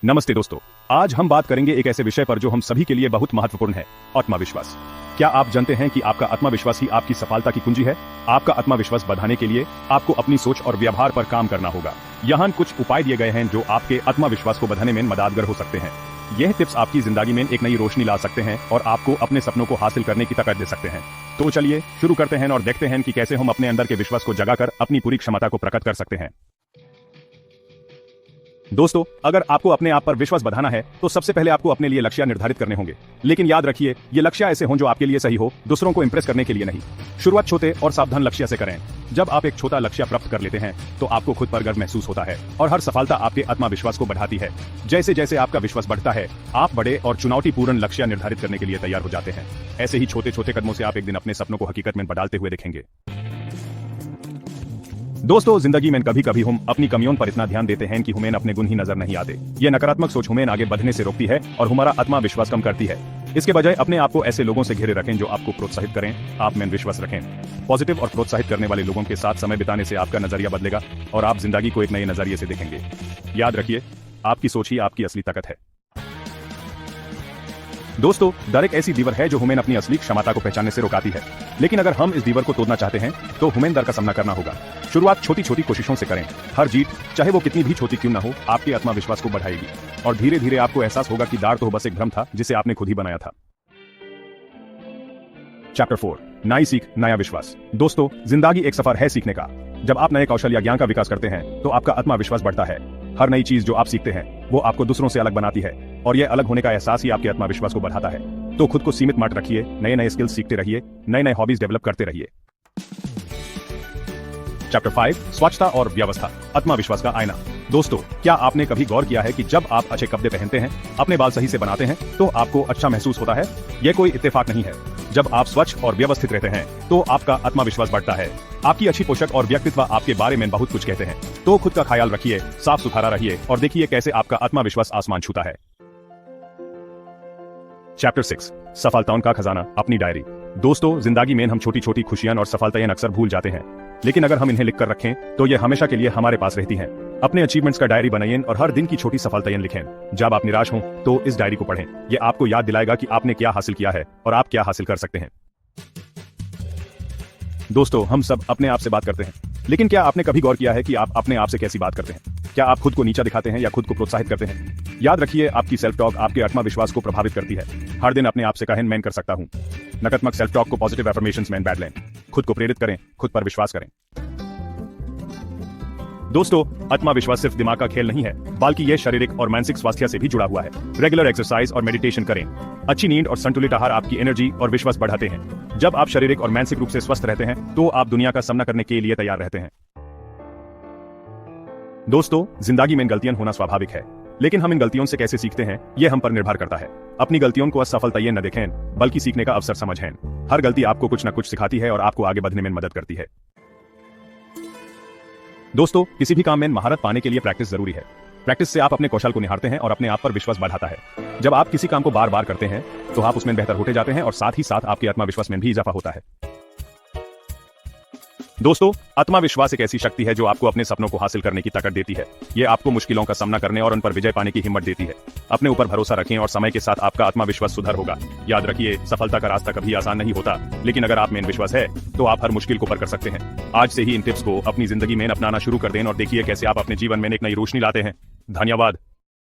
नमस्ते दोस्तों, आज हम बात करेंगे एक ऐसे विषय पर जो हम सभी के लिए बहुत महत्वपूर्ण है, आत्मविश्वास। क्या आप जानते हैं कि आपका आत्मविश्वास ही आपकी सफलता की कुंजी है? आपका आत्मविश्वास बढ़ाने के लिए आपको अपनी सोच और व्यवहार पर काम करना होगा। यहाँ कुछ उपाय दिए गए हैं जो आपके आत्मविश्वास को बढ़ाने में मददगार हो सकते हैं। यह टिप्स आपकी जिंदगी में एक नई रोशनी ला सकते हैं और आपको अपने सपनों को हासिल करने की ताकत दे सकते हैं। तो चलिए शुरू करते हैं और देखते हैं कि कैसे हम अपने अंदर के विश्वास को जगाकर अपनी पूरी क्षमता को प्रकट कर सकते हैं। दोस्तों, अगर आपको अपने आप पर विश्वास बढ़ाना है तो सबसे पहले आपको अपने लिए लक्ष्य निर्धारित करने होंगे। लेकिन याद रखिए, ये लक्ष्य ऐसे हों जो आपके लिए सही हो, दूसरों को इंप्रेस करने के लिए नहीं। शुरुआत छोटे और सावधान लक्ष्य से करें। जब आप एक छोटा लक्ष्य प्राप्त कर लेते हैं तो आपको खुद पर गर्व महसूस होता है और हर सफलता आपके आत्मविश्वास को बढ़ाती है। जैसे जैसे आपका विश्वास बढ़ता है, आप बड़े और चुनौतीपूर्ण लक्ष्य निर्धारित करने के लिए तैयार हो जाते हैं। ऐसे ही छोटे छोटे कदमों से आप एक दिन अपने सपनों को हकीकत में बदलते हुए देखेंगे। दोस्तों, जिंदगी में कभी कभी हम अपनी कमियों पर इतना ध्यान देते हैं कि हमें अपने गुण ही नजर नहीं आते। ये नकारात्मक सोच हमें आगे बढ़ने से रोकती है और हमारा आत्मविश्वास कम करती है। इसके बजाय अपने आप को ऐसे लोगों से घेरे रखें जो आपको प्रोत्साहित करें, आप में विश्वास रखें। पॉजिटिव और प्रोत्साहित करने वाले लोगों के साथ समय बिताने से आपका नजरिया बदलेगा और आप जिंदगी को एक नए नजरिए से देखेंगे। याद रखिए, आपकी सोच ही आपकी असली ताकत है। दोस्तों, डर एक ऐसी दीवार है जो हमें अपनी असली क्षमता को पहचानने से रोकती है। लेकिन अगर हम इस दीवार को तोड़ना चाहते हैं तो हमें डर का सामना करना होगा। शुरुआत छोटी छोटी कोशिशों से करें। हर जीत, चाहे वो कितनी भी छोटी क्यों न हो, आपके आत्मविश्वास को बढ़ाएगी और धीरे धीरे आपको एहसास होगा कि डर तो बस एक भ्रम था जिसे आपने खुद ही बनाया था। चैप्टर 4, नई सीख, नया विश्वास। दोस्तों, जिंदगी एक सफर है सीखने का। जब आप नए कौशल या ज्ञान का विकास करते हैं तो आपका आत्मविश्वास बढ़ता है। हर नई चीज जो आप सीखते हैं वो आपको दूसरों से अलग बनाती है और यह अलग होने का एहसास ही आपके आत्मविश्वास को बढ़ाता है। तो खुद को सीमित मत रखिए, नए नए स्किल्स सीखते रहिए, नए नए हॉबीज डेवलप करते रहिए। चैप्टर 5, स्वच्छता और व्यवस्था, आत्मविश्वास का आईना। दोस्तों, क्या आपने कभी गौर किया है कि जब आप अच्छे कपड़े पहनते हैं, अपने बाल सही से बनाते हैं तो आपको अच्छा महसूस होता है? यह कोई इत्तेफाक नहीं है। जब आप स्वच्छ और व्यवस्थित रहते हैं तो आपका आत्मविश्वास बढ़ता है। आपकी अच्छी पोशाक और व्यक्तित्व आपके बारे में बहुत कुछ कहते हैं। तो खुद का ख्याल रखिए, साफ सुथरा रहिए और देखिए कैसे आपका आत्मविश्वास आसमान छूता है। चैप्टर 6, सफलताओं का खजाना, अपनी डायरी। दोस्तों, जिंदगी में हम छोटी छोटी खुशियां और सफलताएं अक्सर भूल जाते हैं, लेकिन अगर हम इन्हें लिखकर रखें तो ये हमेशा के लिए हमारे पास रहती हैं। अपने अचीवमेंट्स का डायरी बनाइए और हर दिन की छोटी सफलताएं लिखें। जब आप निराश हों तो इस डायरी को पढ़ें। यह आपको याद दिलाएगा कि आपने क्या हासिल किया है और आप क्या हासिल कर सकते हैं। दोस्तों, हम सब अपने आप से बात करते हैं, लेकिन क्या आपने कभी गौर किया है कि आप अपने आप से कैसी बात करते हैं? क्या आप खुद को नीचा दिखाते हैं या खुद को प्रोत्साहित करते हैं? याद रखिए, आपकी सेल्फ टॉक आपके आत्मविश्वास को प्रभावित करती है। हर दिन अपने आप से कहें, मैं कर सकता हूं। नकारात्मक सेल्फ टॉक को पॉजिटिव अफर्मेशंस में बदलें। खुद को प्रेरित करें, खुद पर विश्वास करें। दोस्तों, आत्मविश्वास सिर्फ दिमाग का खेल नहीं है, बल्कि यह शारीरिक और मानसिक स्वास्थ्य से भी जुड़ा हुआ है। रेगुलर एक्सरसाइज और मेडिटेशन करें। अच्छी नींद और संतुलित आहार आपकी एनर्जी और विश्वास बढ़ाते हैं। जब आप शारीरिक और मानसिक रूप से स्वस्थ रहते हैं तो आप दुनिया का सामना करने के लिए तैयार रहते हैं। दोस्तों, जिंदगी में गलतियां होना स्वाभाविक है, लेकिन हम इन गलतियों से कैसे सीखते हैं यह हम पर निर्भर करता है। अपनी गलतियों को असफलताएं न देखें, बल्कि सीखने का अवसर समझें। हर गलती आपको कुछ न कुछ सिखाती है और आपको आगे बढ़ने में मदद करती है। दोस्तों, किसी भी काम में महारत पाने के लिए प्रैक्टिस जरूरी है। प्रैक्टिस से आप अपने कौशल को निहारते हैं और अपने आप पर विश्वास बढ़ाता है। जब आप किसी काम को बार बार करते हैं तो आप उसमें बेहतर होते जाते हैं और साथ ही साथ आपके आत्मविश्वास में भी इजाफा होता है। दोस्तों, आत्मविश्वास एक ऐसी शक्ति है जो आपको अपने सपनों को हासिल करने की ताकत देती है। ये आपको मुश्किलों का सामना करने और उन पर विजय पाने की हिम्मत देती है। अपने ऊपर भरोसा रखें और समय के साथ आपका आत्मविश्वास सुधर होगा। याद रखिए, सफलता का रास्ता कभी आसान नहीं होता, लेकिन अगर आप में विश्वास है तो आप हर मुश्किल को पार कर सकते हैं। आज से ही इन टिप्स को अपनी जिंदगी में अपनाना शुरू कर दें और देखिए कैसे आप अपने जीवन में एक नई रोशनी लाते हैं। धन्यवाद।